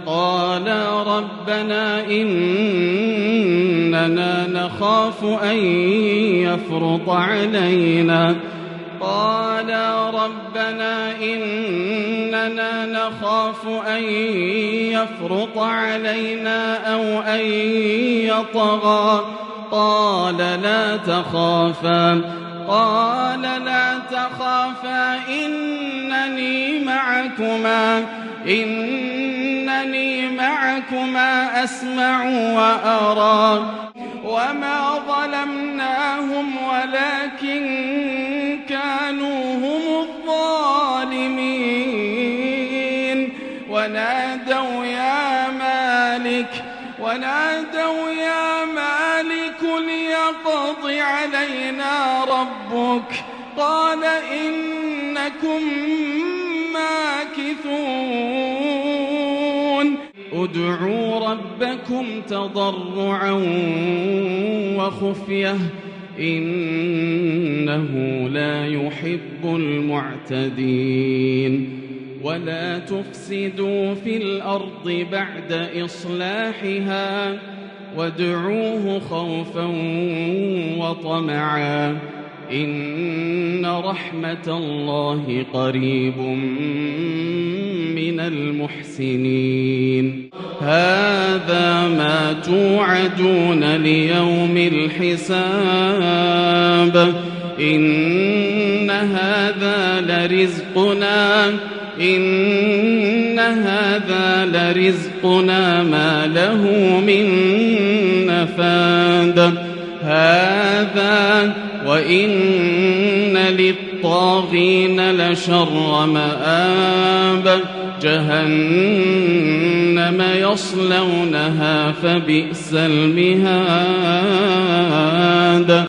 قالا ربنا إننا نخاف أن يفرط علينا أو أن يطغى قال لا تخافا إنني معكما أسمع وأرى وما ظلمناهم ولكن كانوا هم الظالمين ونادوا يا مالك ليقض علينا ربك قال إنكم ماكثون ادعوا ربكم تضرعا وخفية إنه لا يحب المعتدين ولا تفسدوا في الأرض بعد إصلاحها وادعوه خوفا وطمعا إن رحمة الله قريب من المحسنين هذا ما توعدون ليوم الحساب إن هذا لرزقنا ما له من نفاد هذا وإن للطاغين لشر مآب جهنم يصلونها فبئس المهاد